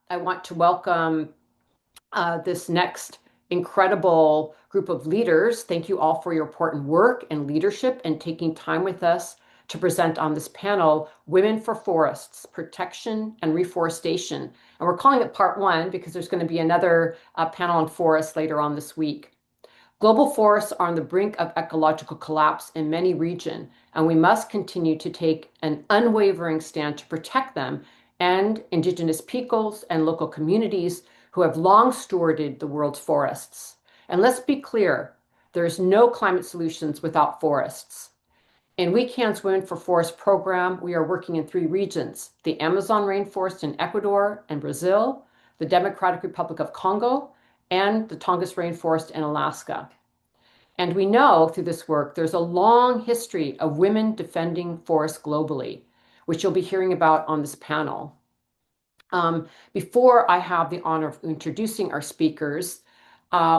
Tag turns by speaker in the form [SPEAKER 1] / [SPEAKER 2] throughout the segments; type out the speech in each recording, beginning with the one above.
[SPEAKER 1] I want to welcome this next incredible group of leaders. Thank you all for your important work and leadership and taking time with us to present on this panel, Women for Forests, Protection and Reforestation. And we're calling it part 1 because there's going to be another panel on forests later on this week. Global forests are on the brink of ecological collapse in many regions, and we must continue to take an unwavering stand to protect them and Indigenous peoples and local communities who have long stewarded the world's forests. And let's be clear, there's no climate solutions without forests. In WECAN's Women for Forest program, we are working in 3 regions, the Amazon rainforest in Ecuador and Brazil, the Democratic Republic of Congo, and the Tongass rainforest in Alaska. And we know through this work, there's a long history of women defending forests globally, which you'll be hearing about on this panel. Before I have the honor of introducing our speakers,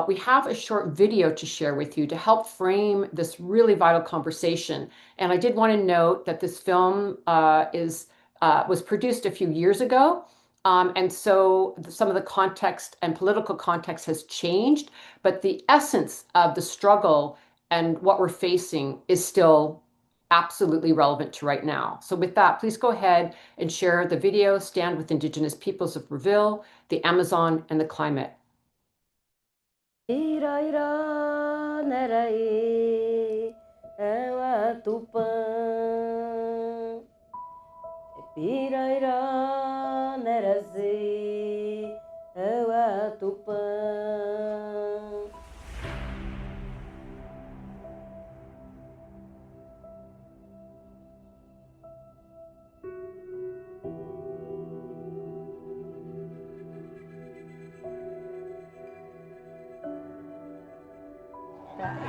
[SPEAKER 1] we have a short video to share with you to help frame this really vital conversation. And I did want to note that this film was produced a few years ago. And so some of the context and political context has changed, but the essence of the struggle and what we're facing is still absolutely relevant to right now. So with that, please go ahead and share the video, Stand with Indigenous Peoples of Brazil, the Amazon, and the Climate.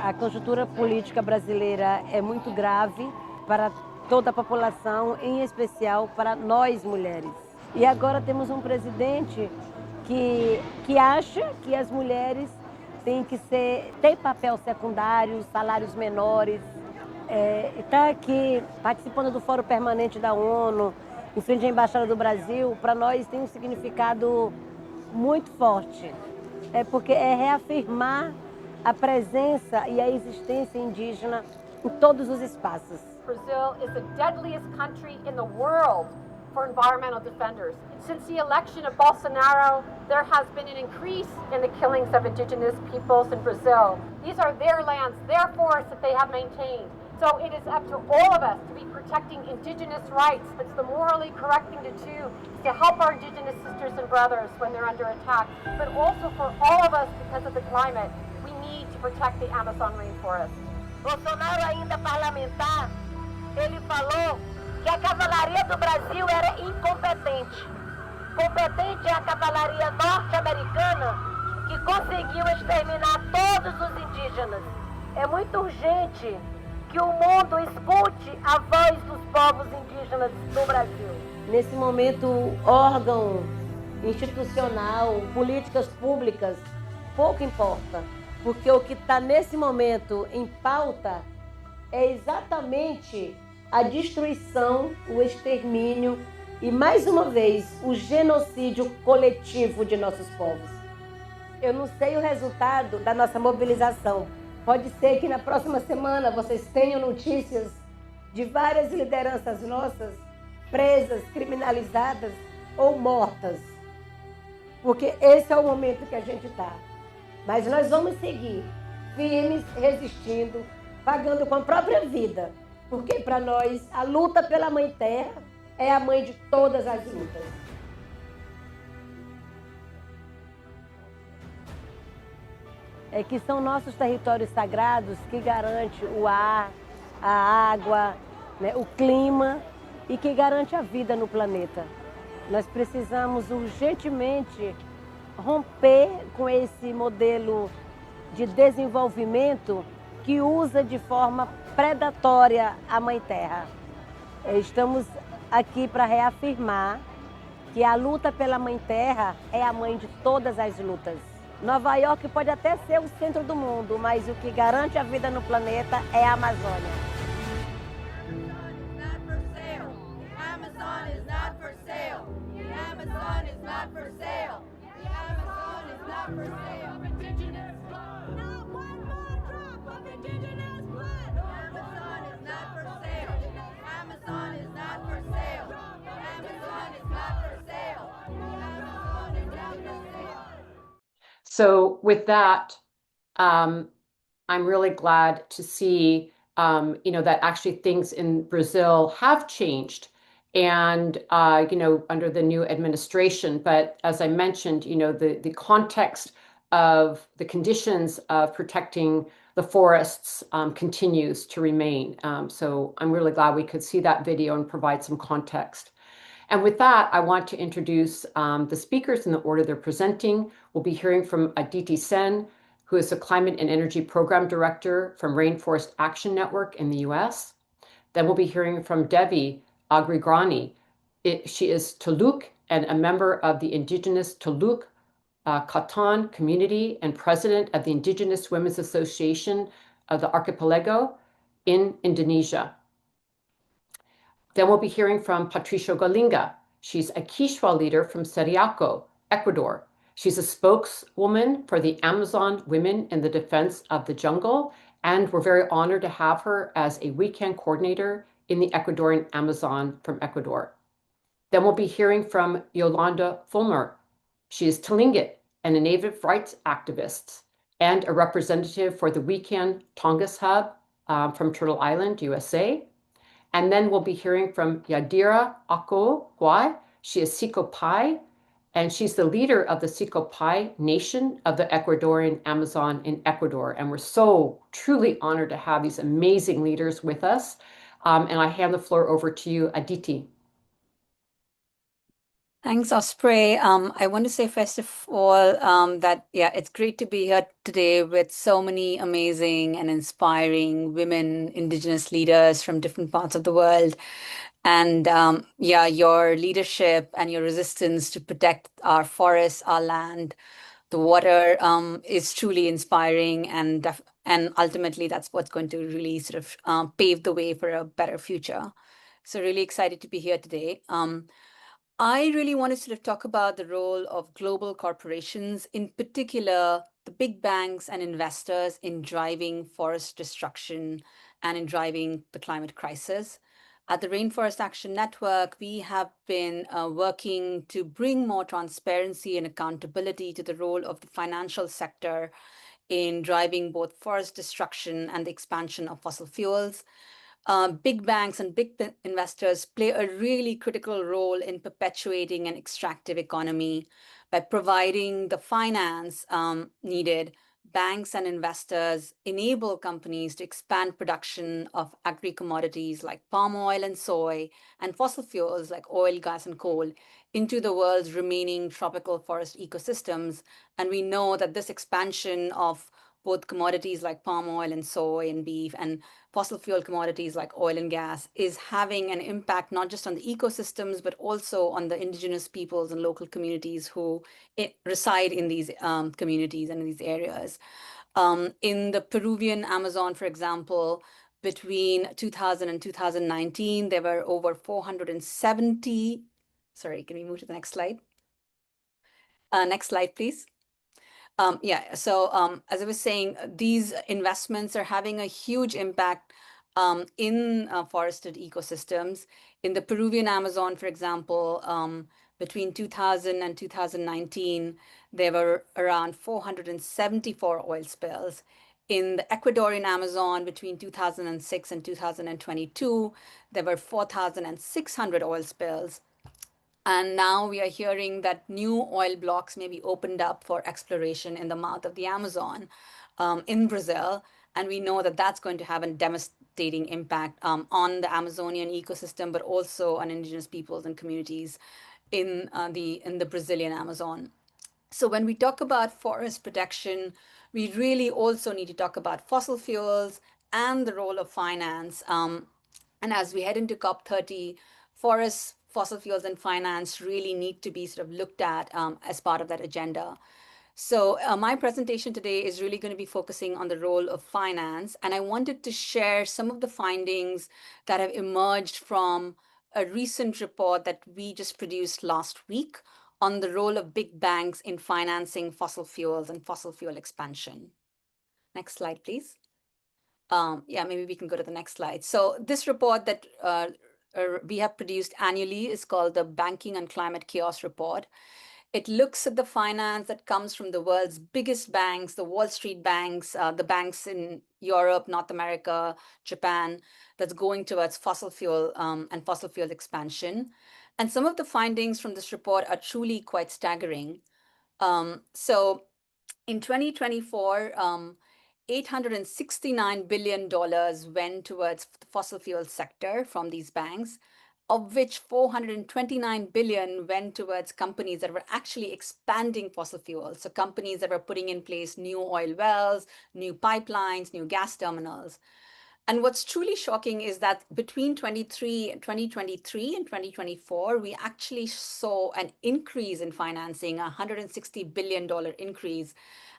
[SPEAKER 2] A conjuntura política brasileira é muito grave para toda a população, em especial para nós mulheres. E agora temos um presidente que acha que as mulheres têm que ter papel secundário, salários menores. Está aqui participando do Fórum Permanente da ONU, em frente à Embaixada do Brasil, para nós tem um significado muito forte. Porque é reafirmar a presença e a existência indígena em todos os espaços.
[SPEAKER 3] Brazil is the deadliest country in the world for environmental defenders. Since the election of Bolsonaro, there has been an increase in the killings of indigenous peoples in Brazil. These are their lands, their forests that they have maintained. So it is up to all of us to be protecting indigenous rights. It's the morally correct thing to do, is to help our indigenous sisters and brothers when they're under attack, but also for all of us, because of the climate, we need to protect the Amazon rainforest.
[SPEAKER 4] Bolsonaro, ainda parlamentar, ele falou que a cavalaria do Brasil era incompetente. Competente é a cavalaria norte-americana que conseguiu exterminar todos os indígenas. É muito urgente que o mundo escute a voz dos povos indígenas do Brasil.
[SPEAKER 2] Nesse momento, órgão institucional, políticas públicas, pouco importa. Porque o que está nesse momento em pauta é exatamente a destruição, o extermínio e, mais uma vez, o genocídio coletivo de nossos povos. Eu não sei o resultado da nossa mobilização. Pode ser que na próxima semana vocês tenham notícias de várias lideranças nossas presas, criminalizadas ou mortas. Porque esse é o momento que a gente está. Mas nós vamos seguir firmes, resistindo, pagando com a própria vida. Porque para nós a luta pela Mãe Terra é a mãe de todas as lutas. É que são nossos territórios sagrados que garante o ar, a água, né, o clima e que garante a vida no planeta. Nós precisamos urgentemente romper com esse modelo de desenvolvimento que usa de forma predatória a Mãe Terra. Estamos aqui para reafirmar que a luta pela Mãe Terra é a mãe de todas as lutas. Nova York pode até ser o centro do mundo, mas o que garante a vida no planeta é a Amazônia. Amazon is not for sale. The Amazon
[SPEAKER 5] Amazon is not for sale. The Amazon is not for sale. Indigenous blood. Not one more drop of indigenous blood. The Amazon is not for sale. Amazon is not for sale. Amazon is not for sale. Amazon is not for sale.
[SPEAKER 1] So with that, I'm really glad to see, that actually things in Brazil have changed and, under the new administration. But as I mentioned, the context of the conditions of protecting the forests continues to remain. So I'm really glad we could see that video and provide some context. And with that, I want to introduce the speakers in the order they're presenting. We'll be hearing from Aditi Sen, who is the Climate and Energy Program Director from Rainforest Action Network in the US. Then we'll be hearing from Devi Aggriani. She is Taluk and a member of the Indigenous Taluk Kuantan community and president of the Indigenous Women's Association of the Archipelago in Indonesia. Then we'll be hearing from Patricia Galinga. She's a Quechua leader from Seriaco, Ecuador. She's a spokeswoman for the Amazon Women in the Defense of the Jungle, and we're very honored to have her as a WECAN coordinator in the Ecuadorian Amazon from Ecuador. Then we'll be hearing from Yolanda Fulmer. She is Tlingit and a native rights activist and a representative for the WECAN Tongass Hub from Turtle Island, USA. And then we'll be hearing from Yadira Ako Guai. She is Siko Pai, and she's the leader of the Siko Pai Nation of the Ecuadorian Amazon in Ecuador. And we're so truly honored to have these amazing leaders with us. And I hand the floor over to you, Aditi.
[SPEAKER 6] Thanks, Osprey. I want to say first of all that, it's great to be here today with so many amazing and inspiring women, Indigenous leaders from different parts of the world. And your leadership and your resistance to protect our forests, our land, the water is truly inspiring. And ultimately, that's what's going to really sort of pave the way for a better future. So really excited to be here today. I really want to sort of talk about the role of global corporations, in particular, the big banks and investors in driving forest destruction and in driving the climate crisis. At the Rainforest Action Network, we have been working to bring more transparency and accountability to the role of the financial sector in driving both forest destruction and the expansion of fossil fuels. Big banks and big investors play a really critical role in perpetuating an extractive economy by providing the finance needed. Banks and investors enable companies to expand production of agri-commodities like palm oil and soy and fossil fuels like oil, gas, and coal into the world's remaining tropical forest ecosystems. And we know that this expansion of both commodities like palm oil and soy and beef and fossil fuel commodities like oil and gas is having an impact not just on the ecosystems, but also on the indigenous peoples and local communities who reside in these communities and in these areas. In the Peruvian Amazon, for example, between 2000 and 2019, there were over 470. Sorry, can we move to the next slide? Next slide, please. So as I was saying, these investments are having a huge impact in forested ecosystems. In the Peruvian Amazon, for example, between 2000 and 2019, there were around 474 oil spills. In the Ecuadorian Amazon, between 2006 and 2022, there were 4,600 oil spills. And now we are hearing that new oil blocks may be opened up for exploration in the mouth of the Amazon in Brazil. And we know that that's going to have a devastating impact on the Amazonian ecosystem, but also on indigenous peoples and communities in the Brazilian Amazon. So when we talk about forest protection, we really also need to talk about fossil fuels and the role of finance. And as we head into COP30, forests, fossil fuels, and finance really need to be sort of looked at as part of that agenda. So my presentation today is really going to be focusing on the role of finance. And I wanted to share some of the findings that have emerged from a recent report that we just produced last week on the role of big banks in financing fossil fuels and fossil fuel expansion. Next slide, please. Yeah, maybe we can go to the next slide. So this report that we have produced annually is called the Banking and Climate Chaos Report. It looks at the finance that comes from the world's biggest banks, the Wall Street banks, the banks in Europe, North America, Japan, that's going towards fossil fuel and fossil fuel expansion. And some of the findings from this report are truly quite staggering. So in 2024, $869 billion went towards the fossil fuel sector from these banks, of which $429 billion went towards companies that were actually expanding fossil fuels. So companies that were putting in place new oil wells, new pipelines, new gas terminals. And what's truly shocking is that between 2023 and 2024, we actually saw an increase in financing, a $160 billion increase.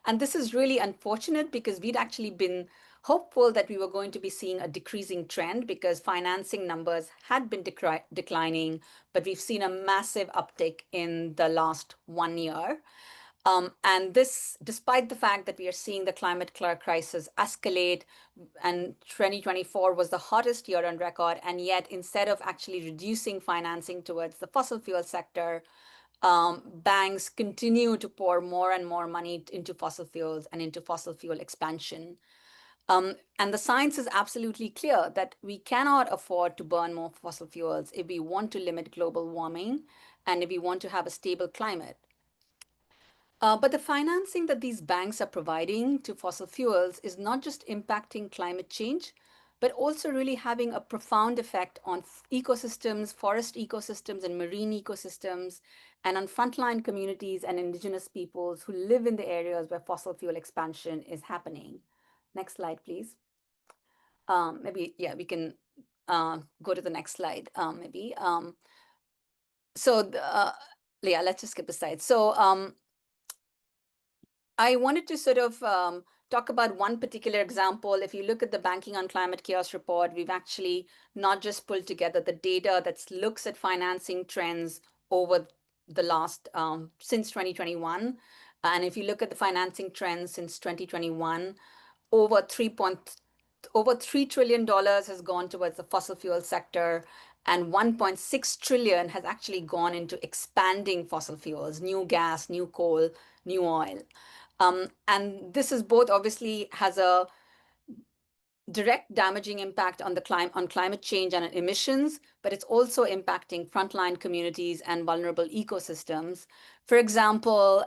[SPEAKER 6] And this is really unfortunate because we'd actually been hopeful that we were going to be seeing a decreasing trend because financing numbers had been declining, but we've seen a massive uptick in the last 1 year. And this, despite the fact that we are seeing the climate crisis escalate, and 2024 was the hottest year on record, and yet instead of actually reducing financing towards the fossil fuel sector, banks continue to pour more and more money into fossil fuels and into fossil fuel expansion. And the science is absolutely clear that we cannot afford to burn more fossil fuels if we want to limit global warming and if we want to have a stable climate. But the financing that these banks are providing to fossil fuels is not just impacting climate change, but also really having a profound effect on ecosystems, forest ecosystems, and marine ecosystems, and on frontline communities and indigenous peoples who live in the areas where fossil fuel expansion is happening. Next slide, please. Maybe, yeah, we can go to the next slide, maybe. Yeah, let's just skip the slide. So I wanted to sort of talk about one particular example. If you look at the Banking on Climate Chaos report, we've actually not just pulled together the data that looks at financing trends over the last, since 2021. And if you look at the financing trends since 2021, over $3 trillion has gone towards the fossil fuel sector, and 1.6 trillion has actually gone into expanding fossil fuels, new gas, new coal, new oil. And this is both obviously has a direct damaging impact on climate change and emissions, but it's also impacting frontline communities and vulnerable ecosystems. For example,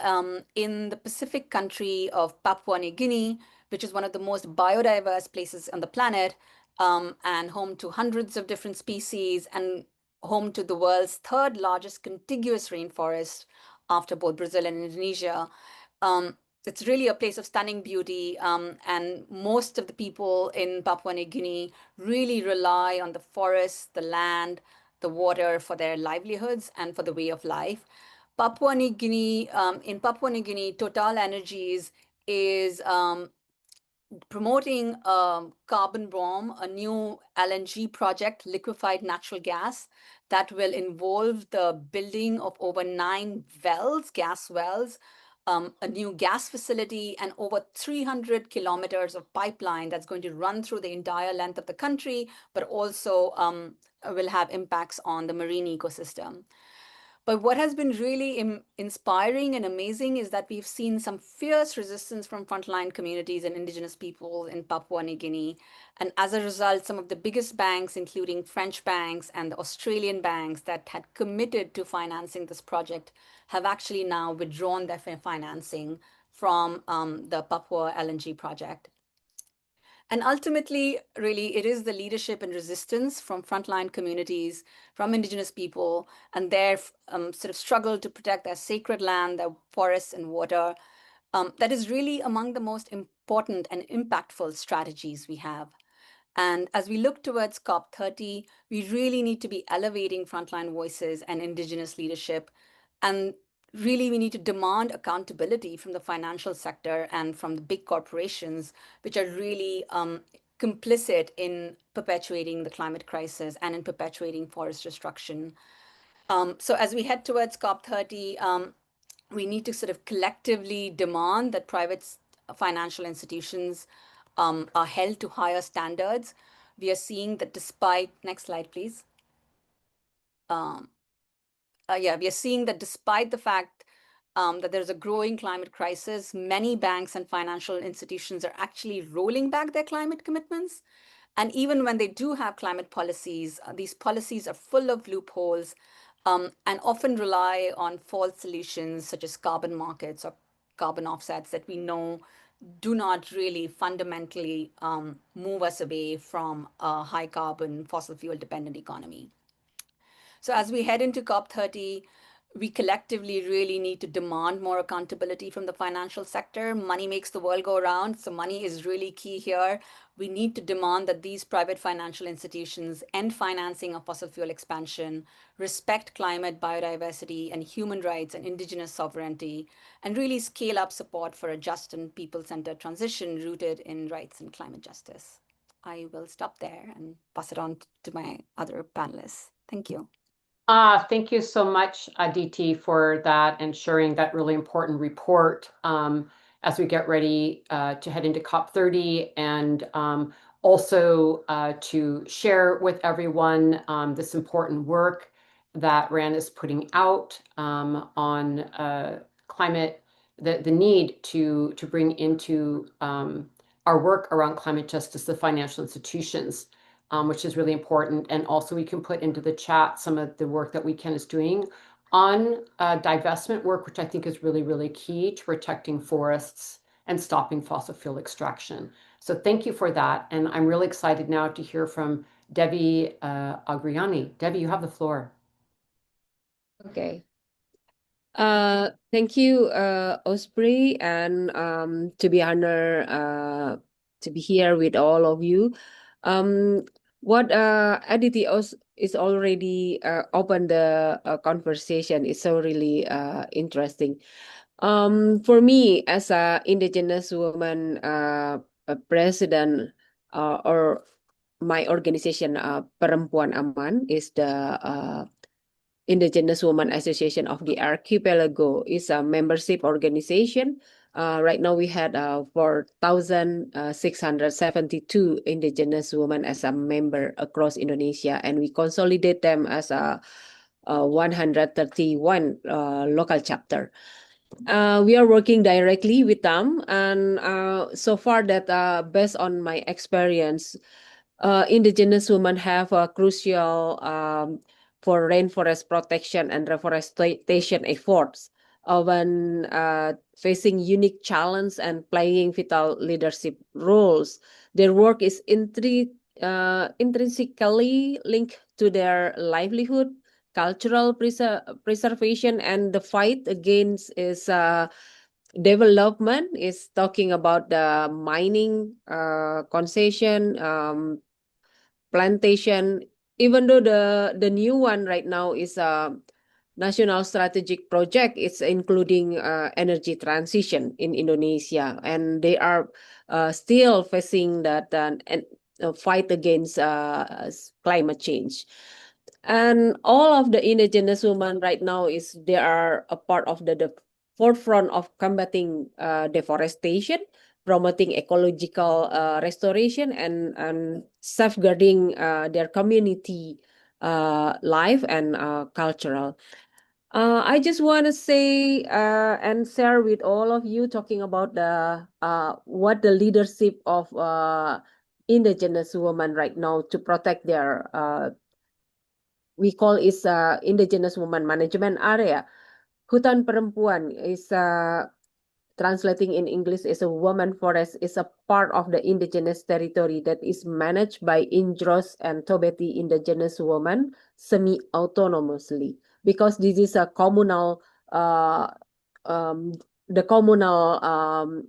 [SPEAKER 6] in the Pacific country of Papua New Guinea, which is one of the most biodiverse places on the planet, and home to hundreds of different species and home to the world's third largest contiguous rainforest after both Brazil and Indonesia. It's really a place of stunning beauty, and most of the people in Papua New Guinea really rely on the forests, the land, the water for their livelihoods and for the way of life. Papua New Guinea, in Papua New Guinea, Total Energies is promoting Carbon Bomb, a new LNG project, liquefied natural gas, that will involve the building of over 9 wells, gas wells, a new gas facility, and over 300 kilometers of pipeline that's going to run through the entire length of the country, but also will have impacts on the marine ecosystem. But what has been really inspiring and amazing is that we've seen some fierce resistance from frontline communities and indigenous people in Papua New Guinea. And as a result, some of the biggest banks, including French banks and the Australian banks that had committed to financing this project, have actually now withdrawn their financing from the Papua LNG project. And ultimately, really, it is the leadership and resistance from frontline communities, from indigenous people, and their sort of struggle to protect their sacred land, their forests and water, that is really among the most important and impactful strategies we have. And as we look towards COP30, we really need to be elevating frontline voices and indigenous leadership. And really, we need to demand accountability from the financial sector and from the big corporations, which are really complicit in perpetuating the climate crisis and in perpetuating forest destruction. So as we head towards COP30, we need to sort of collectively demand that private financial institutions are held to higher standards. We are seeing that despite, next slide, please. We are seeing that despite the fact that there's a growing climate crisis, many banks and financial institutions are actually rolling back their climate commitments. And even when they do have climate policies, these policies are full of loopholes and often rely on false solutions such as carbon markets or carbon offsets that we know do not really fundamentally move us away from a high carbon fossil fuel dependent economy. So as we head into COP30, we collectively really need to demand more accountability from the financial sector. Money makes the world go round, so money is really key here. We need to demand that these private financial institutions end financing of fossil fuel expansion, respect climate, biodiversity, and human rights and indigenous sovereignty, and really scale up support for a just and people-centered transition rooted in rights and climate justice. I will stop there and pass it on to my other panelists. Thank you.
[SPEAKER 1] Thank you so much, Aditi, for that and sharing that really important report as we get ready to head into COP30 and also to share with everyone this important work that RAN is putting out on climate, the need to bring into our work around climate justice, the financial institutions. Which is really important. And also we can put into the chat some of the work that WECAN is doing on divestment work, which I think is really, really key to protecting forests and stopping fossil fuel extraction. So thank you for that. And I'm really excited now to hear from Devi Aggriani. Devi, you have the floor.
[SPEAKER 7] Okay. Thank you, Osprey, and to be honored to be here with all of you. What Aditi is already opened the conversation is so really interesting. For me, as a Indigenous woman, a president, or my organization, Perempuan AMAN, is the Indigenous Women Association of the Archipelago, is a membership organization. Right now we had 4,672 Indigenous women as a member across Indonesia, and we consolidate them as a 131 local chapter. We are working directly with them, and so far that based on my experience, Indigenous women have a crucial for rainforest protection and reforestation efforts when facing unique challenge and playing vital leadership roles. Their work is intrinsically linked to their livelihood, cultural preservation, and the fight against is development is talking about the mining, concession, plantation. Even though the new one right now is a national strategic project, it's including energy transition in Indonesia, and they are still facing that fight against climate change. And all of the Indigenous women right now they are a part of the forefront of combating deforestation, promoting ecological restoration, and safeguarding their community life and cultural. I just want to say and share with all of you talking about the what the leadership of Indigenous women right now to protect their we call is Indigenous Women Management Area. Hutan Perempuan is translating in English is a woman forest, is a part of the indigenous territory that is managed by Indros and Tobeti indigenous women semi-autonomously, because this is a communal the communal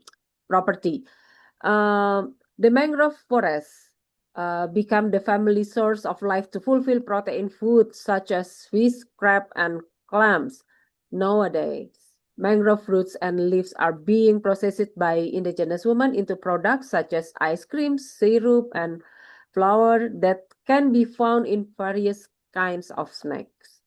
[SPEAKER 7] property. The mangrove forests become the family source of life to fulfill protein foods such as fish, crab, and clams. Nowadays, mangrove roots and leaves are being processed by indigenous women into products such as ice cream, syrup, and flour that can be found in various kinds of snacks.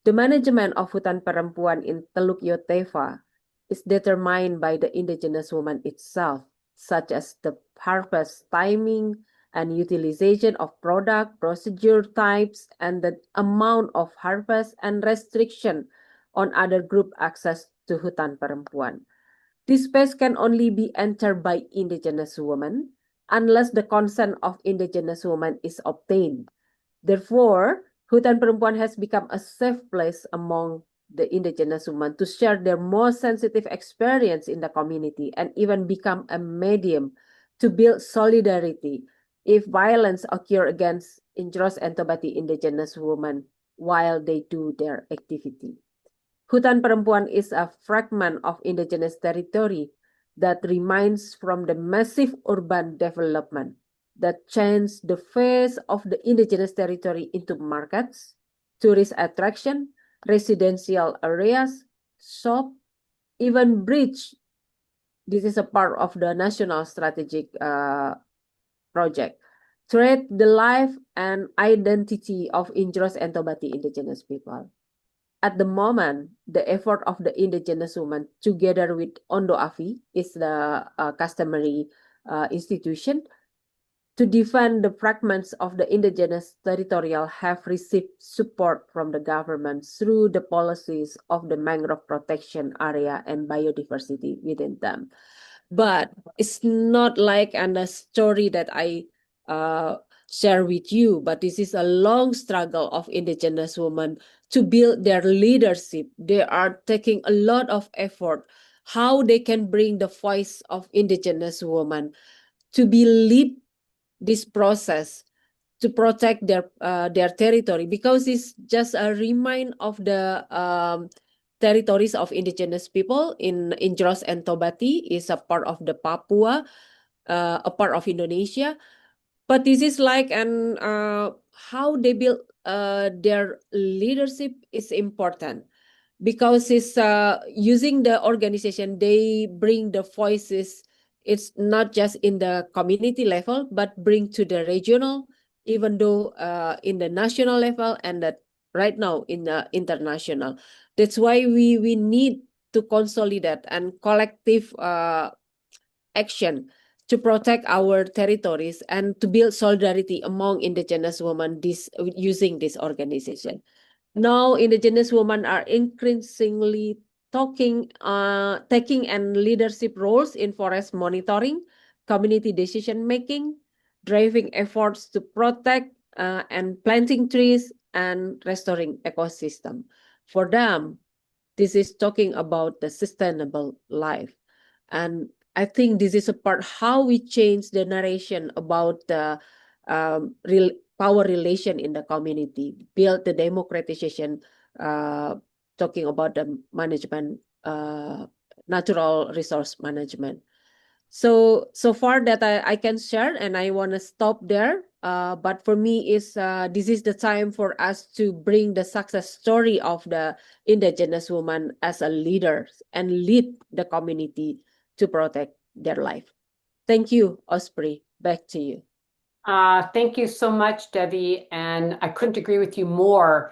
[SPEAKER 7] The management of hutan perempuan in Teluk Yotefa is determined by the indigenous woman itself, such as the harvest timing and utilization of product, procedure types, and the amount of harvest and restriction on other group access to hutan perempuan. This space can only be entered by indigenous women unless the consent of indigenous women is obtained. Therefore, hutan perempuan has become a safe place among the indigenous women to share their most sensitive experience in the community and even become a medium to build solidarity if violence occur against Indros and Tobati indigenous women while they do their activity. Hutan perempuan is a fragment of indigenous territory that remains from the massive urban development that changed the face of the indigenous territory into markets, tourist attraction, residential areas, shop, even bridge. This is a part of the national strategic project. Trade the life and identity of Indros and Tobati indigenous people. At the moment, the effort of the indigenous women together with Ondo Afi is the customary institution to defend the fragments of the indigenous territorial have received support from the government through the policies of the mangrove protection area and biodiversity within them. But it's not like a story that I share with you, but this is a long struggle of indigenous women to build their leadership. They are taking a lot of effort how they can bring the voice of indigenous women to be lead this process to protect their territory, because it's just a remind of the territories of indigenous people in Indros and Tobati is a part of the Papua, a part of Indonesia. But this is like how they build their leadership is important, because it's using the organization, they bring the voices. It's not just in the community level, but bring to the regional, even though in the national level and that right now in the international. That's why we need to consolidate and collective action to protect our territories and to build solidarity among indigenous women using this organization. Now, indigenous women are increasingly taking and leadership roles in forest monitoring, community decision making, driving efforts to protect and planting trees and restoring ecosystem. For them, this is talking about the sustainable life. And I think this is a part how we change the narration about the power relation in the community, build the democratization, talking about the management, natural resource management. So far that I can share, and I want to stop there. But for me, this is the time for us to bring the success story of the indigenous woman as a leader and lead the community to protect their life. Thank you, Osprey. Back to you.
[SPEAKER 1] Thank you so much, Devi. And I couldn't agree with you more.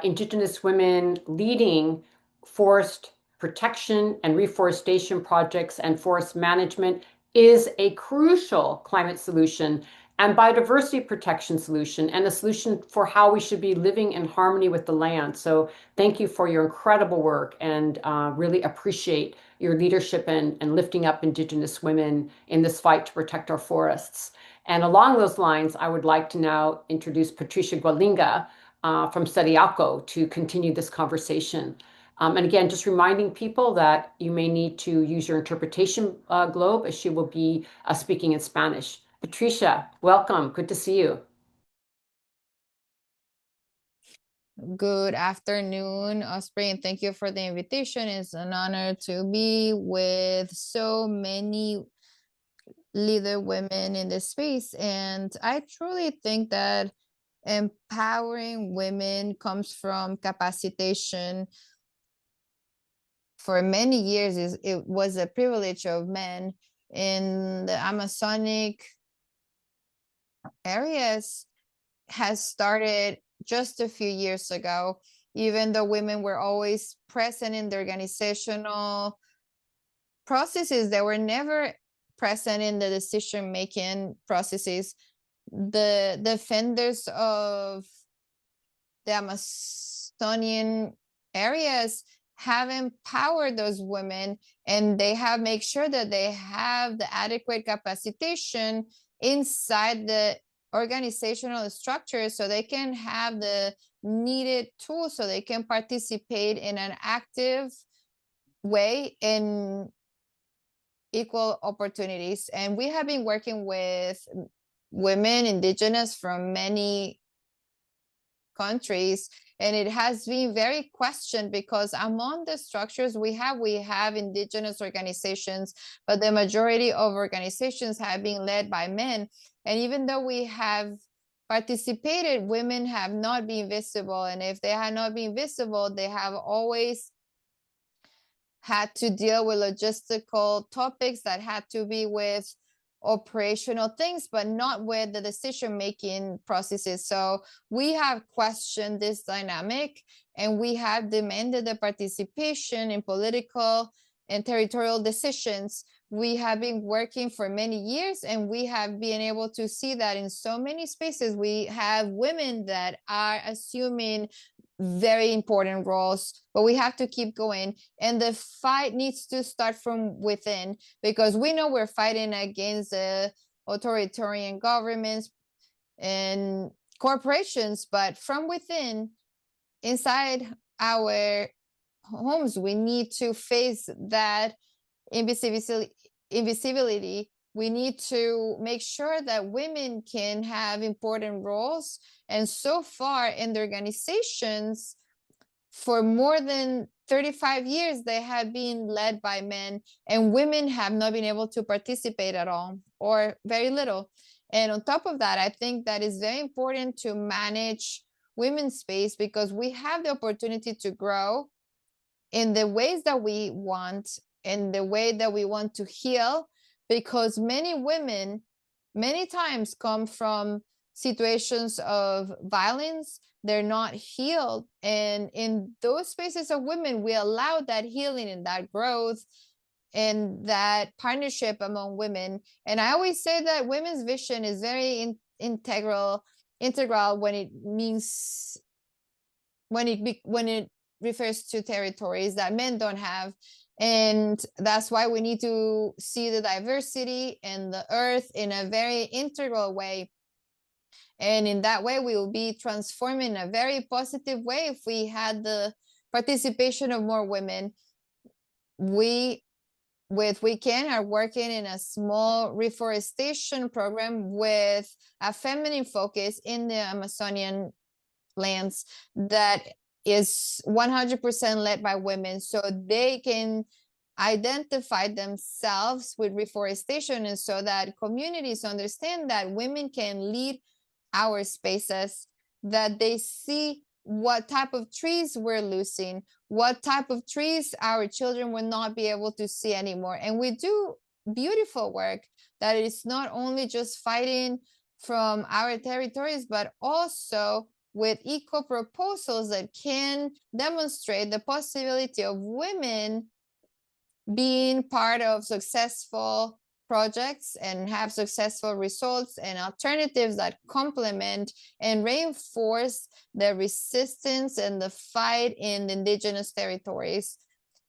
[SPEAKER 1] Indigenous women leading forest protection and reforestation projects and forest management is a crucial climate solution and biodiversity protection solution, and a solution for how we should be living in harmony with the land. So thank you for your incredible work, and really appreciate your leadership and lifting up Indigenous women in this fight to protect our forests. And along those lines, I would like to now introduce Patricia Gualinga from Sediaco to continue this conversation. And again, just reminding people that you may need to use your interpretation globe, as she will be speaking in Spanish. Patricia, welcome. Good to see you.
[SPEAKER 8] Good afternoon, Osprey, and thank you for the invitation. It's an honor to be with so many leader women in this space. And I truly think that empowering women comes from capacitation. For many years, it was a privilege of men in the Amazonic areas has started just a few years ago. even though women were always present in the organizational processes, they were never present in the decision-making processes. The defenders of the Amazonian areas have empowered those women, and they have made sure that they have the adequate capacitation inside the organizational structure so they can have the needed tools so they can participate in an active way in equal opportunities. And we have been working with women indigenous from many countries, and it has been very questioned because among the structures we have indigenous organizations, but the majority of organizations have been led by men. And even though we have participated, women have not been visible. And if they had not been visible, they have always had to deal with logistical topics that had to be with operational things, but not with the decision-making processes. So we have questioned this dynamic, and we have demanded the participation in political and territorial decisions. We have been working for many years, and we have been able to see that in so many spaces, we have women that are assuming very important roles, but we have to keep going. And the fight needs to start from within, because we know we're fighting against the authoritarian governments and corporations, but from within, inside our homes, we need to face that invisibility. We need to make sure that women can have important roles. And so far in the organizations, for more than 35 years, they have been led by men, and women have not been able to participate at all, or very little. And on top of that, I think that is very important to manage women's space, because we have the opportunity to grow in the ways that we want, in the way that we want to heal, because many women, many times, come from situations of violence. They're not healed. And in those spaces of women, we allow that healing and that growth and that partnership among women. And I always say that women's vision is very integral when it means, when it refers to territories that men don't have. And that's why we need to see the diversity and the earth in a very integral way. And in that way, we will be transforming in a very positive way if we had the participation of more women. We, with WECAN, are working in a small reforestation program with a feminine focus in the Amazonian lands that is 100% led by women, so they can identify themselves with reforestation, and so that communities understand that women can lead our spaces, that they see what type of trees we're losing, what type of trees our children will not be able to see anymore. And we do beautiful work that is not only just fighting from our territories, but also with eco proposals that can demonstrate the possibility of women being part of successful projects and have successful results and alternatives that complement and reinforce the resistance and the fight in the indigenous territories.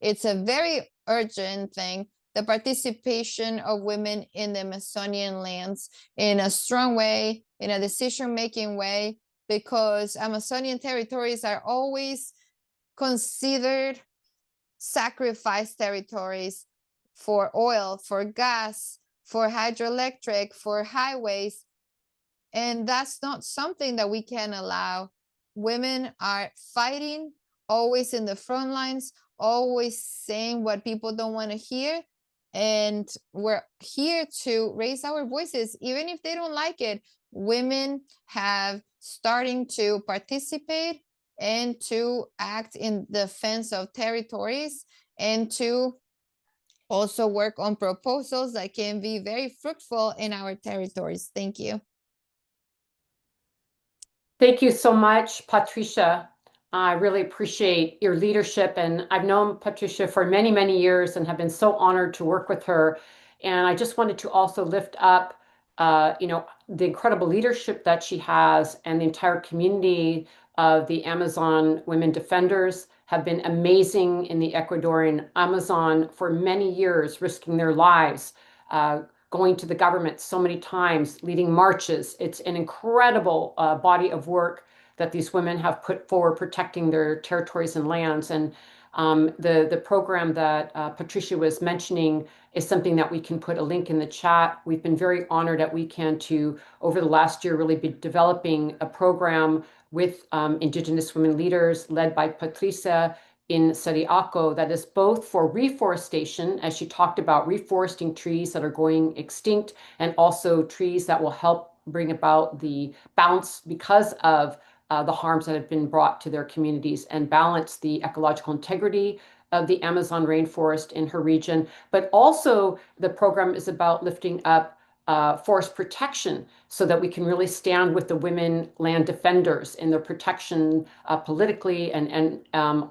[SPEAKER 8] It's a very urgent thing, the participation of women in the Amazonian lands in a strong way, in a decision-making way, because Amazonian territories are always considered sacrifice territories for oil, for gas, for hydroelectric, for highways. And that's not something that we can allow. Women are fighting, always in the front lines, always saying what people don't want to hear. And we're here to raise our voices, even if they don't like it. Women have starting to participate and to act in defense of territories, and to also work on proposals that can be very fruitful in our territories. Thank you.
[SPEAKER 1] Thank you so much, Patricia. I really appreciate your leadership, and I've known Patricia for many, many years and have been so honored to work with her. And I just wanted to also lift up, the incredible leadership that she has, and the entire community of the Amazon women defenders have been amazing in the Ecuadorian Amazon for many years, risking their lives, going to the government so many times, leading marches. It's an incredible body of work that these women have put forward, protecting their territories and lands. And the program that Patricia was mentioning is something that we can put a link in the chat. We've been very honored at WECAN to, over the last year, really be developing a program with Indigenous women leaders led by Patricia in Sariaco that is both for reforestation, as she talked about, reforesting trees that are going extinct, and also trees that will help bring about the balance because of the harms that have been brought to their communities, and balance the ecological integrity of the Amazon rainforest in her region. But also the program is about lifting up forest protection so that we can really stand with the women land defenders in their protection politically and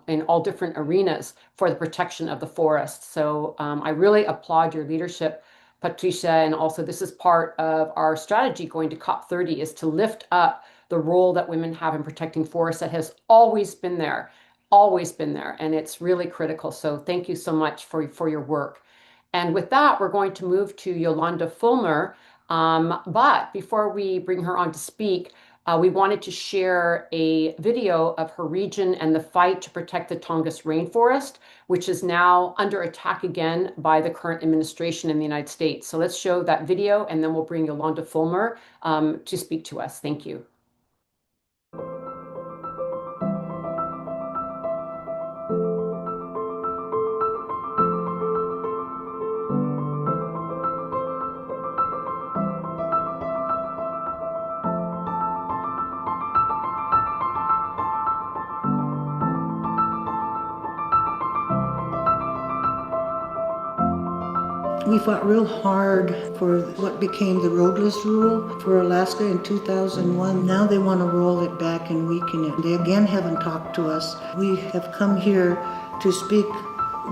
[SPEAKER 1] in all different arenas for the protection of the forest. So I really applaud your leadership, Patricia, and also this is part of our strategy going to COP30, is to lift up the role that women have in protecting forests that has always been there, and it's really critical. So thank you so much for your work. And with that, we're going to move to Yolanda Fulmer. But before we bring her on to speak, we wanted to share a video of her region and the fight to protect the Tongass rainforest, which is now under attack again by the current administration in the United States. So let's show that video, and then we'll bring Yolanda Fulmer to speak to us. Thank you.
[SPEAKER 9] We fought real hard for what became the roadless rule for Alaska in 2001. Now they want to roll it back and weaken it. They again haven't talked to us. We have come here to speak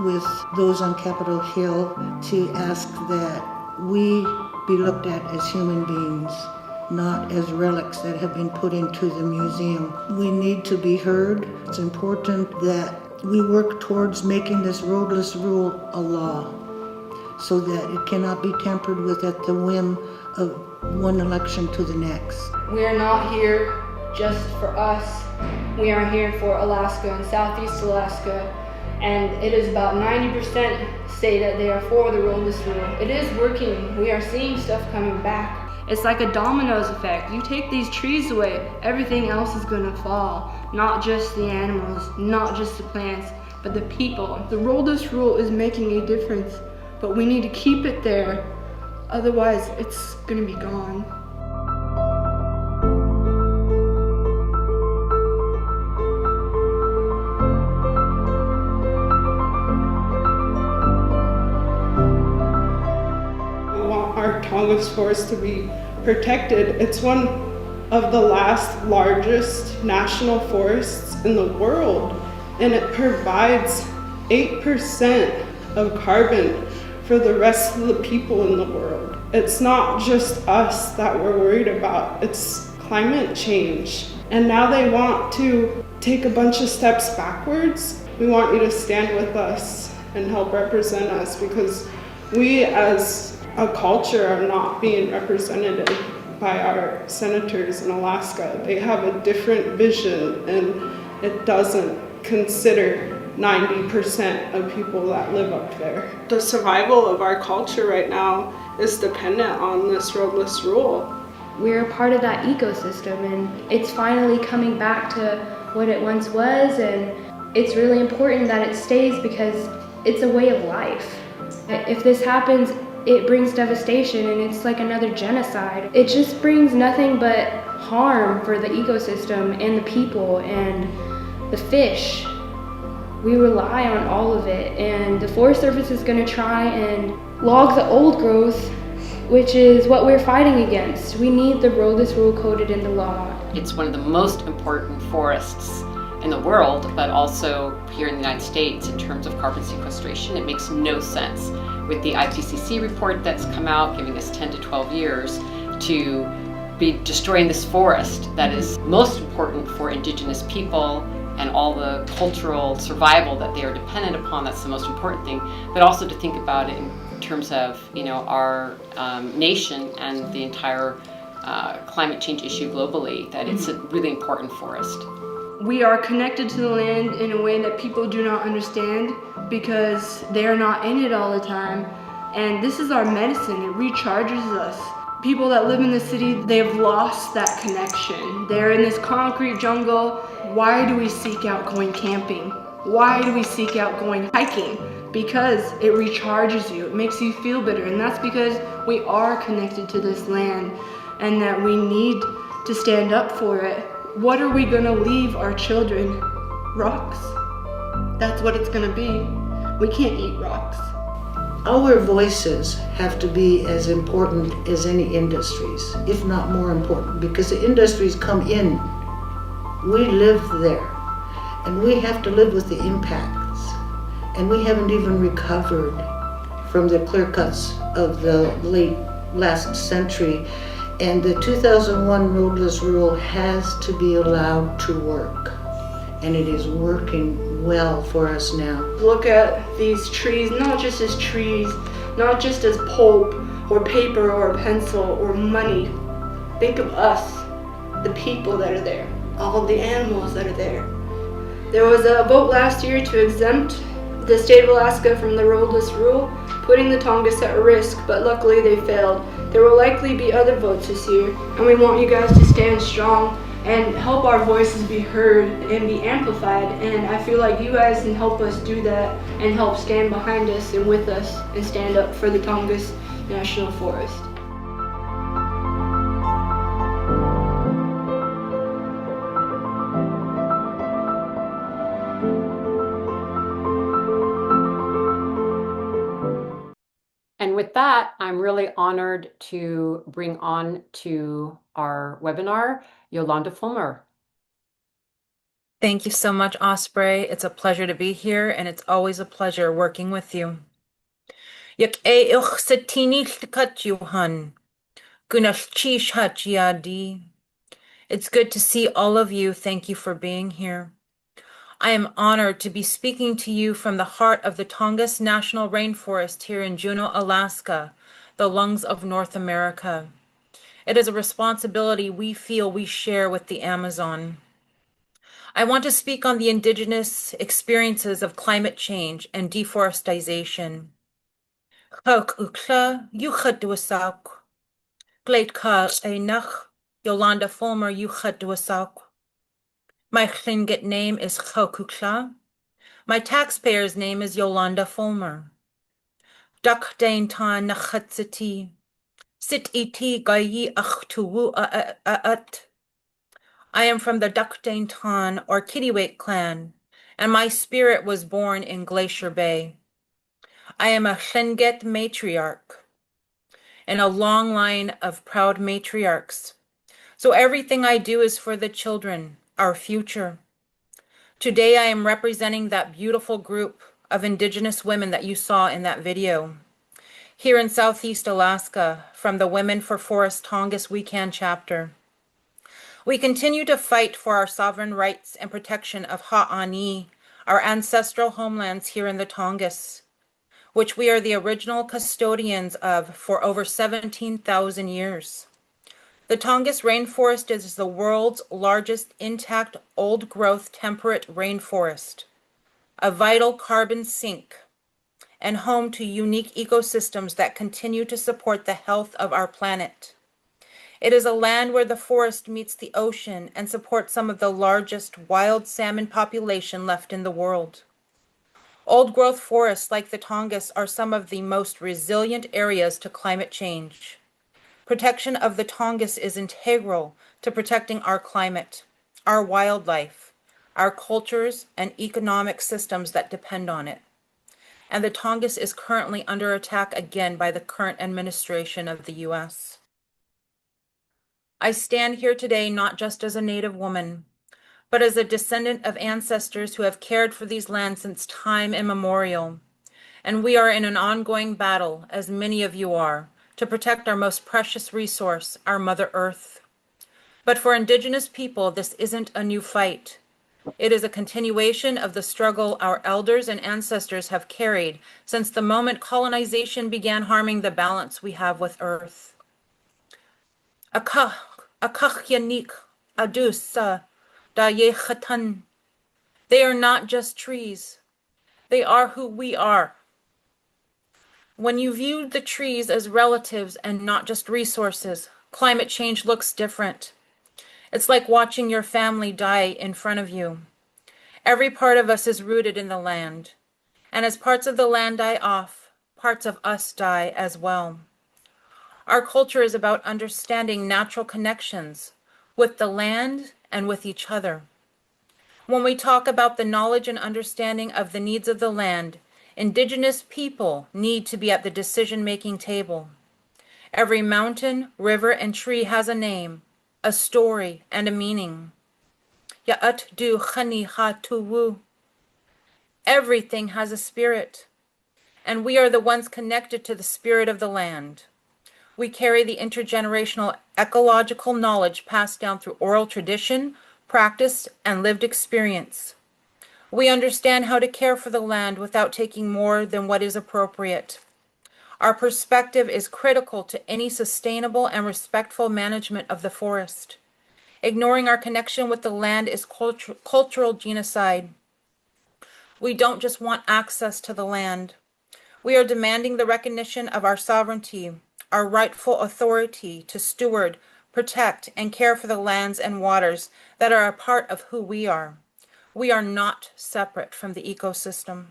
[SPEAKER 9] with those on Capitol Hill to ask that we be looked at as human beings, not as relics that have been put into the museum. We need to be heard. It's important that we work towards making this roadless rule a law, so that it cannot be tampered with at the whim of one election to the next.
[SPEAKER 10] We are not here just for us. We are here for Alaska and Southeast Alaska, and it is about 90% say that they are for the roadless rule. It is working. We are seeing stuff coming back. It's like a dominoes effect. You take these trees away, everything else is gonna fall. Not just the animals, not just the plants, but the people. The roadless rule is making a difference, but we need to keep it there, otherwise it's gonna be gone.
[SPEAKER 11] We want our Tongass forest to be protected. It's one of the largest national forests in the world, and it provides 8% of carbon for the rest of the people in the world. It's not just us that we're worried about, it's climate change. And now they want to take a bunch of steps backwards. We want you to stand with us and help represent us, because we as a culture are not being represented by our senators in Alaska. They have a different vision, and it doesn't consider 90% of people that live up there. The survival of our culture right now is dependent on this roadless rule.
[SPEAKER 10] We're a part of that ecosystem, and it's finally coming back to what it once was, and it's really important that it stays because it's a way of life. If this happens, it brings devastation, and it's like another genocide. It just brings nothing but harm for the ecosystem and the people and the fish. We rely on all of it, and the Forest Service is going to try and log the old growth, which is what we're fighting against. We need the roadless rule coded in the law.
[SPEAKER 1] It's one of the most important forests in the world, but also here in the United States in terms of carbon sequestration. It makes no sense with the IPCC report that's come out giving us 10 to 12 years to be destroying this forest that is most important for Indigenous people and all the cultural survival that they are dependent upon. That's the most important thing, but also to think about it in terms of, you know, our nation and the entire climate change issue globally, that it's a really important forest.
[SPEAKER 10] We are connected to the land in a way that people do not understand because they are not in it all the time. And this is our medicine, it recharges us. People that live in the city, they've lost that connection. They're in this concrete jungle. Why do we seek out going camping? Why do we seek out going hiking? Because it recharges you, it makes you feel better. And that's because we are connected to this land and that we need to stand up for it. What are we gonna leave our children? Rocks. That's what it's gonna be. We can't eat rocks.
[SPEAKER 9] Our voices have to be as important as any industries, if not more important, because the industries come in. We live there, and we have to live with the impacts. And we haven't even recovered from the clear cuts of the late last century. And the 2001 roadless rule has to be allowed to work. And it is working well for us now.
[SPEAKER 10] Look at these trees, not just as trees, not just as pulp or paper or pencil or money. Think of us, the people that are there, all the animals that are there. There was a vote last year to exempt the state of Alaska from the roadless rule, putting the Tongass at risk, but luckily they failed. There will likely be other votes this year, and we want you guys to stand strong and help our voices be heard and be amplified. And I feel like you guys can help us do that and help stand behind us and with us and stand up for the Tongass National Forest.
[SPEAKER 1] And with that, I'm really honored to bring on to our webinar, Yolanda Fulmer.
[SPEAKER 12] Thank you so much, Osprey. It's a pleasure to be here, and it's always a pleasure working with you. It's good to see all of you. Thank you for being here. I am honored to be speaking to you from the heart of the Tongass National Rainforest here in Juneau, Alaska, the lungs of North America. It is a responsibility we feel we share with the Amazon. I want to speak on the Indigenous experiences of climate change and deforestation. Yolanda Fulmer, my Tlingit name is Chokukla. My taxpayer's name is Yolanda Fulmer. Dak dain ta nachatsati. Sit iti gayi achtuwu at. I am from the Dukdainton or Kittiwake clan, and my spirit was born in Glacier Bay. I am a Tlingit matriarch and a long line of proud matriarchs. So everything I do is for the children, our future. Today I am representing that beautiful group of Indigenous women that you saw in that video. Here in Southeast Alaska, from the Women for Forest Tongass WECAN chapter. We continue to fight for our sovereign rights and protection of Ha'ani, our ancestral homelands here in the Tongass, which we are the original custodians of for over 17,000 years. The Tongass rainforest is the world's largest intact old-growth temperate rainforest, a vital carbon sink, and home to unique ecosystems that continue to support the health of our planet. It is a land where the forest meets the ocean and supports some of the largest wild salmon population left in the world. Old-growth forests like the Tongass are some of the most resilient areas to climate change. Protection of the Tongass is integral to protecting our climate, our wildlife, our cultures, and economic systems that depend on it. And the Tongass is currently under attack again by the current administration of the U.S. I stand here today not just as a Native woman, but as a descendant of ancestors who have cared for these lands since time immemorial. And we are in an ongoing battle, as many of you are, to protect our most precious resource, our Mother Earth. But for Indigenous people, this isn't a new fight. It is a continuation of the struggle our elders and ancestors have carried since the moment colonization began harming the balance we have with Earth. Akachyanik, adusa, dayechatan. They are not just trees. They are who we are. When you view the trees as relatives and not just resources, climate change looks different. It's like watching your family die in front of you. Every part of us is rooted in the land, and as parts of the land die off, parts of us die as well. Our culture is about understanding natural connections with the land and with each other. When we talk about the knowledge and understanding of the needs of the land, Indigenous people need to be at the decision-making table. Every mountain, river, and tree has a name, a story, and a meaning. Ya'at du khani ha tuwu. Everything has a spirit, and we are the ones connected to the spirit of the land. We carry the intergenerational ecological knowledge passed down through oral tradition, practice, and lived experience. We understand how to care for the land without taking more than what is appropriate. Our perspective is critical to any sustainable and respectful management of the forest. Ignoring our connection with the land is cultural genocide. We don't just want access to the land. We are demanding the recognition of our sovereignty, our rightful authority to steward, protect, and care for the lands and waters that are a part of who we are. We are not separate from the ecosystem.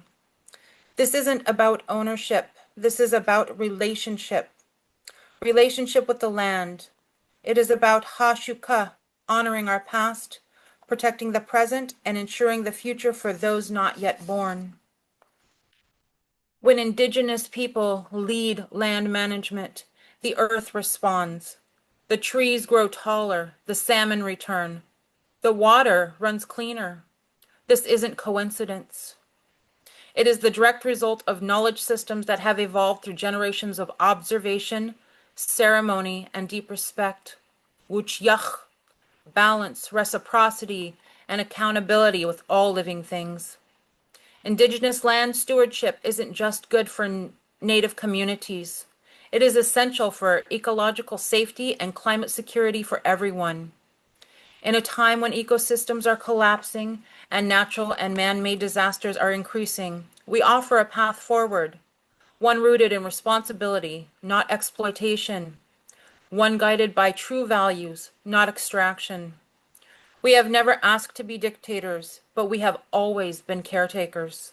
[SPEAKER 12] This isn't about ownership. This is about relationship. Relationship with the land. It is about hashuka, honoring our past, protecting the present, and ensuring the future for those not yet born. When Indigenous people lead land management, the earth responds. The trees grow taller, the salmon return. The water runs cleaner. This isn't coincidence. It is the direct result of knowledge systems that have evolved through generations of observation, ceremony, and deep respect. Wuchyach, balance, reciprocity, and accountability with all living things. Indigenous land stewardship isn't just good for Native communities. It is essential for ecological safety and climate security for everyone. In a time when ecosystems are collapsing and natural and man-made disasters are increasing, we offer a path forward, one rooted in responsibility, not exploitation, one guided by true values, not extraction. We have never asked to be dictators, but we have always been caretakers.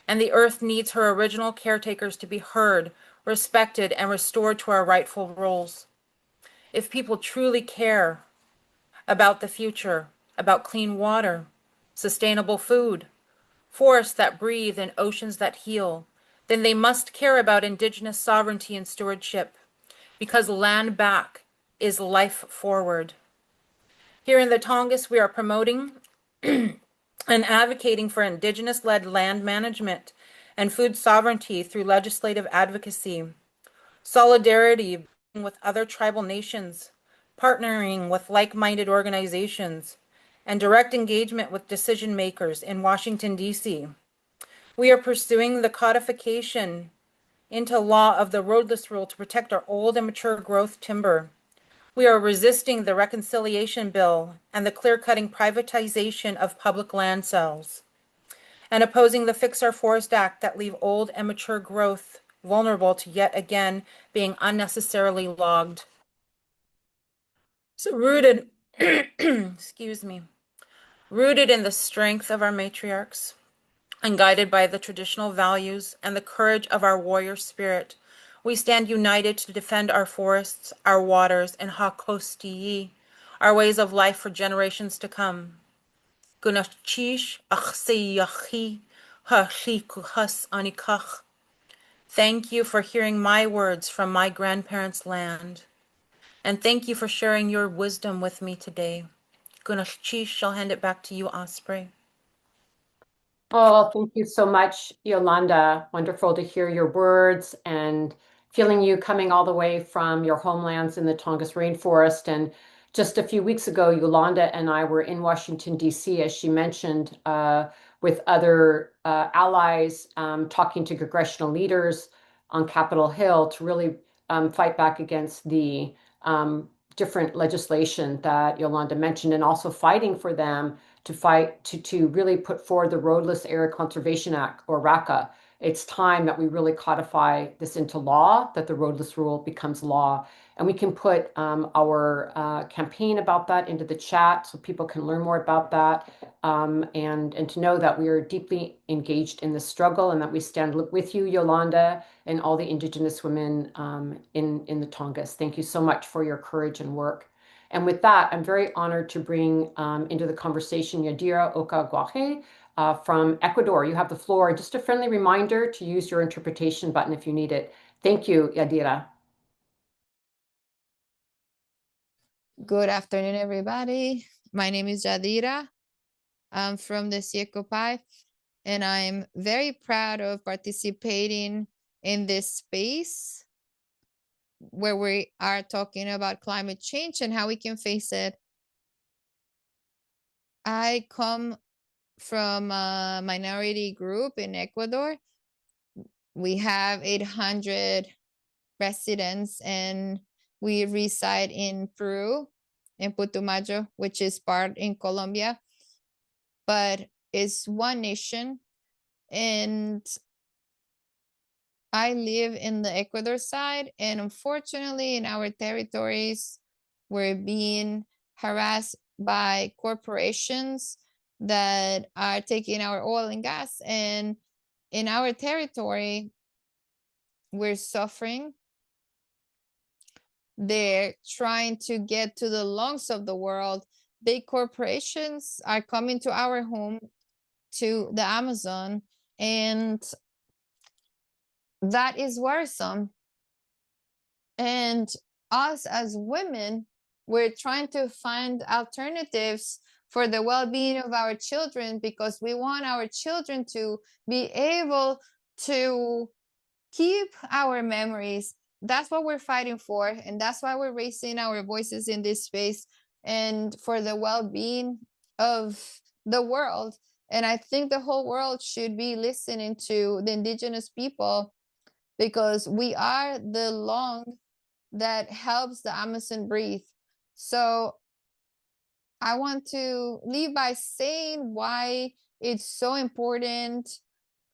[SPEAKER 12] And the earth needs her original caretakers to be heard, respected, and restored to our rightful roles. If people truly care about the future, about clean water, sustainable food, forests that breathe, and oceans that heal, then they must care about Indigenous sovereignty and stewardship, because land back is life forward. Here in the Tongass, we are promoting and advocating for Indigenous-led land management and food sovereignty through legislative advocacy, solidarity with other tribal nations, partnering with like-minded organizations, and direct engagement with decision makers in Washington, D.C. We are pursuing the codification into law of the roadless rule to protect our old and mature growth timber. We are resisting the reconciliation bill and the clear-cutting privatization of public land sales, and opposing the Fix Our Forest Act that leave old and mature growth vulnerable to yet again being unnecessarily logged. So rooted, excuse me, rooted in the strength of our matriarchs and guided by the traditional values and the courage of our warrior spirit, we stand united to defend our forests, our waters, and hakostiyi, our ways of life for generations to come. Gunachish achseyachi hashikuhas anikach. Thank you for hearing my words from my grandparents' land. And thank you for sharing your wisdom with me today. Gunashchish, I'll hand it back to you, Osprey.
[SPEAKER 1] Oh, thank you so much, Yolanda. Wonderful to hear your words and feeling you coming all the way from your homelands in the Tongass Rainforest. And just a few weeks ago, Yolanda and I were in Washington, D.C., as she mentioned, with other allies, talking to congressional leaders on Capitol Hill to really fight back against the different legislation that Yolanda mentioned, and also fighting for them to really put forward the Roadless Area Conservation Act, or RACA. It's time that we really codify this into law, that the roadless rule becomes law. And we can put our campaign about that into the chat so people can learn more about that, and to know that we are deeply engaged in this struggle and that we stand with you, Yolanda, and all the Indigenous women in the Tongass. Thank you so much for your courage and work. And with that, I'm very honored to bring into the conversation Yadira Oka-Guaje from Ecuador. You have the floor. Just a friendly reminder to use your interpretation button if you need it. Thank you, Yadira.
[SPEAKER 8] Good afternoon, everybody. My name is Yadira. I'm from the COP30, and I'm very proud of participating in this space where we are talking about climate change and how we can face it. I come from a minority group in Ecuador. We have 800 residents, and we reside in Peru, in Putumayo, which is part in Colombia, but it's one nation. And I live in the Ecuador side, and unfortunately in our territories, we're being harassed by corporations that are taking our oil and gas. And in our territory, we're suffering. They're trying to get to the lungs of the world. Big corporations are coming to our home, to the Amazon, and that is worrisome. And us as women, we're trying to find alternatives for the well-being of our children, because we want our children to be able to keep our memories. That's what we're fighting for, and that's why we're raising our voices in this space, and for the well-being of the world. And I think the whole world should be listening to the Indigenous people, because we are the lung that helps the Amazon breathe. So I want to leave by saying why it's so important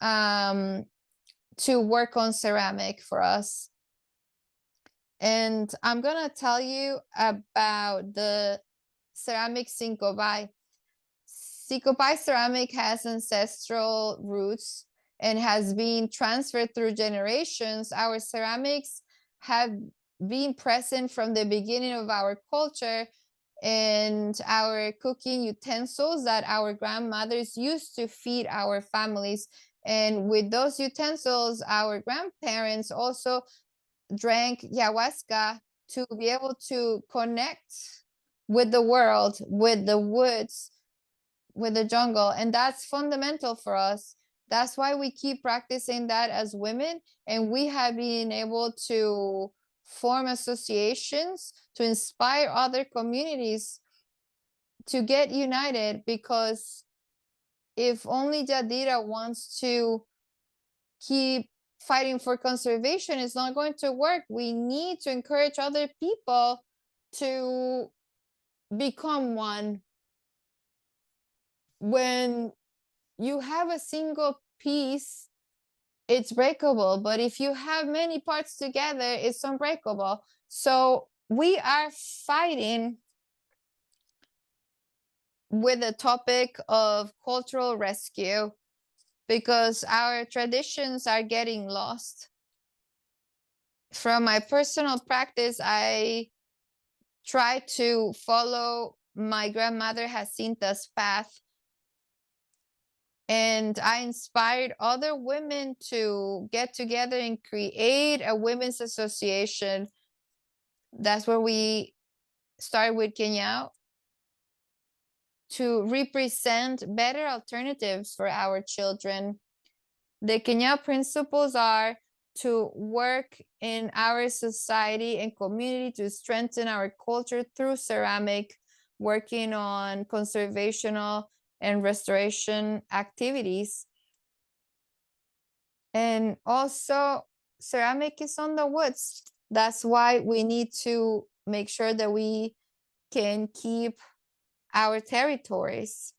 [SPEAKER 8] to work on ceramic for us. And I'm gonna tell you about the ceramic Sincobai. Sincobai ceramic has ancestral roots and has been transferred through generations. Our ceramics have been present from the beginning of our culture, and our cooking utensils that our grandmothers used to feed our families. And with those utensils, our grandparents also drank ayahuasca to be able to connect with the world, with the woods, with the jungle. And that's fundamental for us. That's why we keep practicing that as women. And we have been able to form associations to inspire other communities to get united, because if only Yadira wants to keep fighting for conservation, it's not going to work. We need to encourage other people to become one. When you have a single piece, it's breakable, but if you have many parts together, it's unbreakable. So we are fighting with the topic of cultural rescue, because our traditions are getting lost. From my personal practice, I try to follow my grandmother Jacinta's path, and I inspired other women to get together and create a women's association. That's where we started with Kenyao. to represent better alternatives for our children. The Kenya principles are to work in our society and community to strengthen our culture through ceramic, working on conservational and restoration activities. And also, ceramic is on the woods. That's why we need to make sure that we can keep our territories.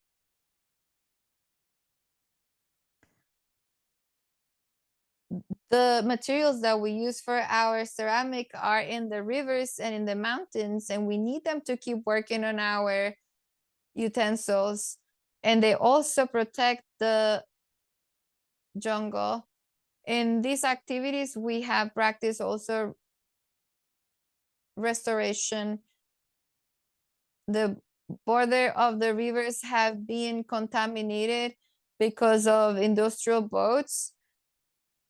[SPEAKER 8] The materials that we use for our ceramic are in the rivers and in the mountains, and we need them to keep working on our utensils. And they also protect the jungle. In these activities, we have practiced also restoration. The border of the rivers have been contaminated because of industrial boats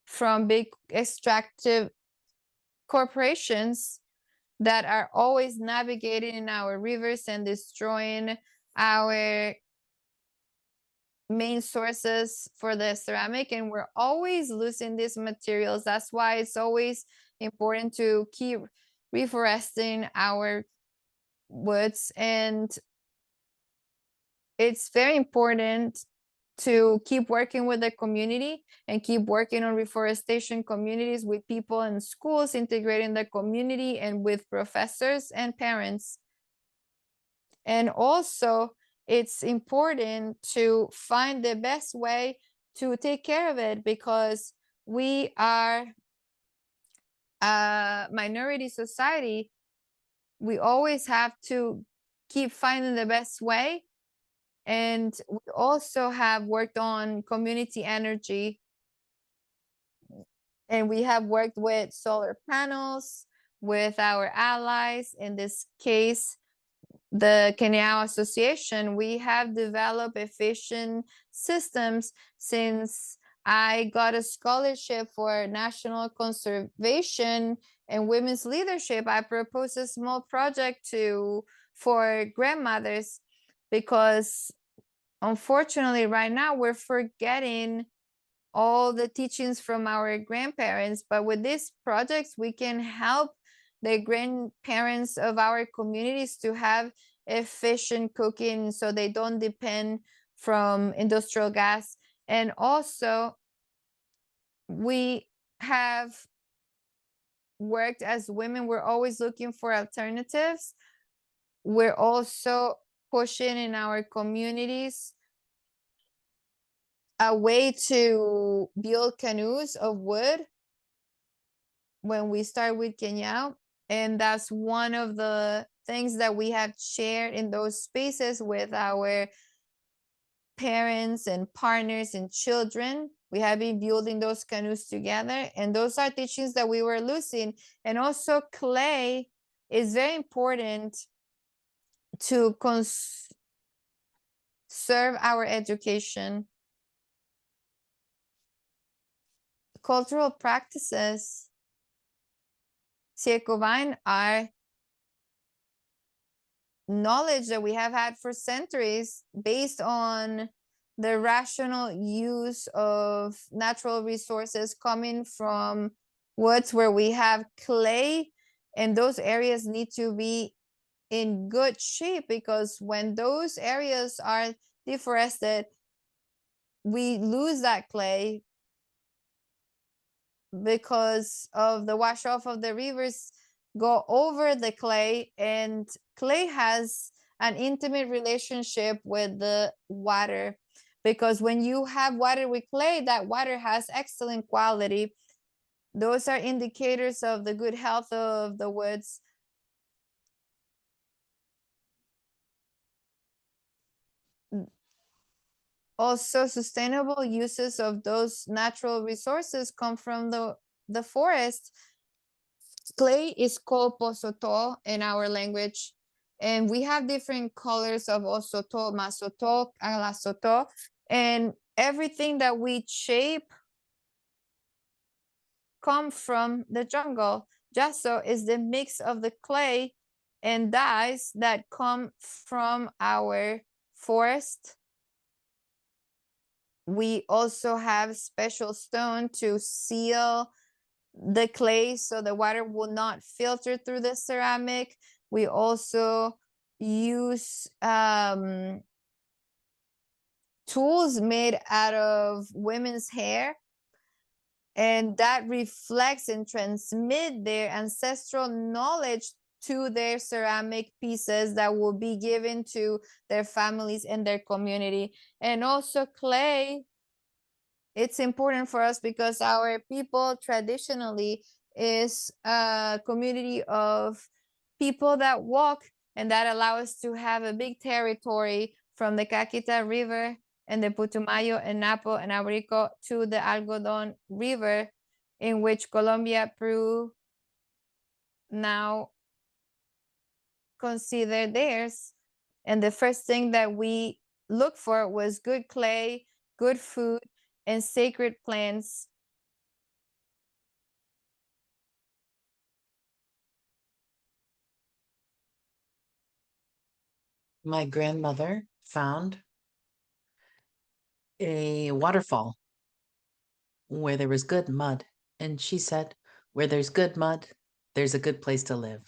[SPEAKER 8] from big extractive corporations that are always navigating in our rivers and destroying our main sources for the ceramic, and we're always losing these materials. That's why it's always important to keep reforesting our woods, and it's very important to keep working with the community and keep working on reforestation communities with people in schools, integrating the community, and with professors and parents. And also, it's important to find the best way to take care of it, because we are a minority society. We always have to keep finding the best way. And we also have worked on community energy, and we have worked with solar panels with our allies. In this case, the Kenyao Association, we have developed efficient systems. Since I got a scholarship for national conservation and women's leadership, I proposed a small project for grandmothers, because unfortunately right now we're forgetting all the teachings from our grandparents. But with these projects, we can help the grandparents of our communities to have efficient cooking so they don't depend from industrial gas. And also, we have worked as women, we're always looking for alternatives. We're also pushing in our communities a way to build canoes of wood when we start with Kenyao. And that's one of the things that we have shared in those spaces with our parents and partners and children. We have been building those canoes together, and those are teachings that we were losing. And also, clay is very important to conserve our education. Cultural practices, Siekovine, are knowledge that we have had for centuries based on the rational use of natural resources coming from woods where we have clay, and those areas need to be in good shape, because when those areas are deforested, we lose that clay because of the wash off of the rivers go over the clay, and clay has an intimate relationship with the water, because when you have water with clay, that water has excellent quality. Those are indicators of the good health of the woods. Also, sustainable uses of those natural resources come from the forest. Clay is called posoto in our language, and we have different colors of osoto, masoto, alasoto, and everything that we shape come from the jungle. Jaso is the mix of the clay and dyes that come from our forest. We also have special stone to seal the clay so the water will not filter through the ceramic. We also use tools made out of women's hair, and that reflects and transmit their ancestral knowledge to their ceramic pieces that will be given to their families and their community. And also clay, it's important for us because our people traditionally is a community of people that walk, and that allow us to have a big territory from the Caquita River and the Putumayo and Napo and Abrico to the Algodon River, in which Colombia, Peru now consider theirs. And the first thing that we looked for was good clay, good food, and sacred plants.
[SPEAKER 13] My grandmother found a waterfall where there was good mud, and she said, where there's good mud, there's a good place to live.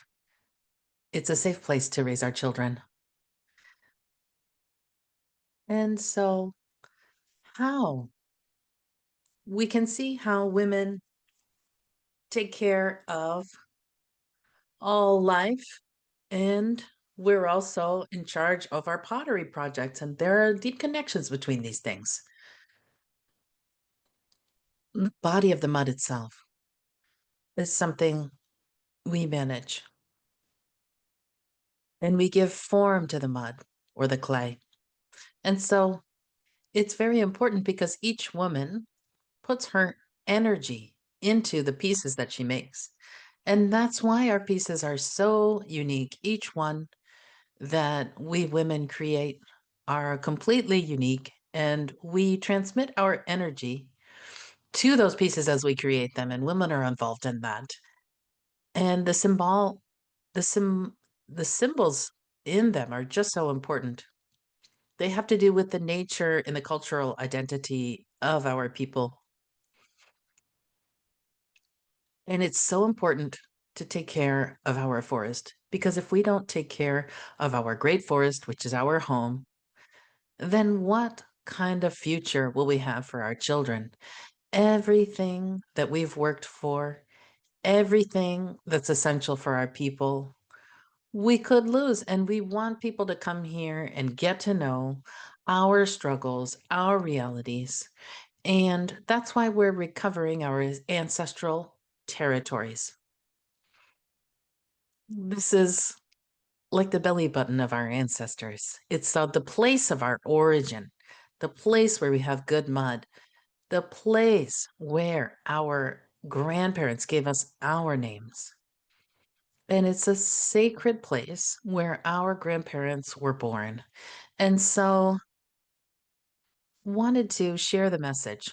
[SPEAKER 13] It's a safe place to raise our children. And so how we can see how women take care of all life, and we're also in charge of our pottery projects, and there are deep connections between these things. The body of the mud itself is something we manage, and we give form to the mud or the clay. And so it's very important because each woman puts her energy into the pieces that she makes. And that's why our pieces are so unique. Each one that we women create are completely unique, and we transmit our energy to those pieces as we create them, and women are involved in that. And the symbols in them are just so important. They have to do with the nature and the cultural identity of our people. And it's so important to take care of our forest, because if we don't take care of our great forest, which is our home, then what kind of future will we have for our children? Everything that we've worked for, everything that's essential for our people, we could lose. And we want people to come here and get to know our struggles, our realities. And that's why we're recovering our ancestral territories. This is like the belly button of our ancestors. It's the place of our origin, the place where we have good mud, the place where our grandparents gave us our names. And it's a sacred place where our grandparents were born. And so wanted to share the message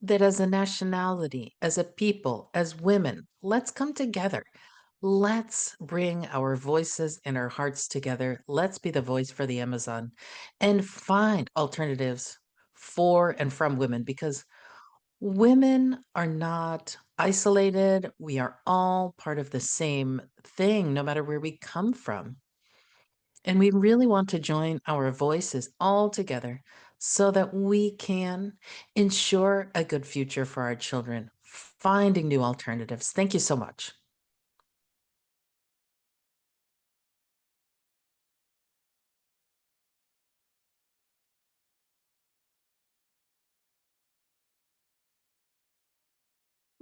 [SPEAKER 13] that as a nationality, as a people, as women, let's come together. Let's bring our voices and our hearts together. Let's be the voice for the Amazon and find alternatives for and from women, because women are not isolated. We are all part of the same thing, no matter where we come from. And we really want to join our voices all together so that we can ensure a good future for our children, finding new alternatives. Thank you so much.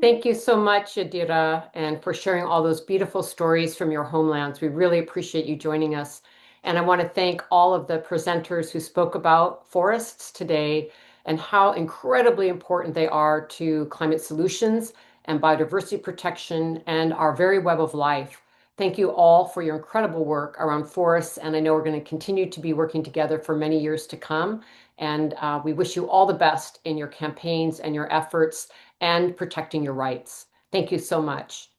[SPEAKER 1] Thank you so much, Adira, and for sharing all those beautiful stories from your homelands. We really appreciate you joining us. And I want to thank all of the presenters who spoke about forests today and how incredibly important they are to climate solutions and biodiversity protection and our very web of life. Thank you all for your incredible work around forests, and I know we're going to continue to be working together for many years to come. And we wish you all the best in your campaigns and your efforts and protecting your rights. Thank you so much.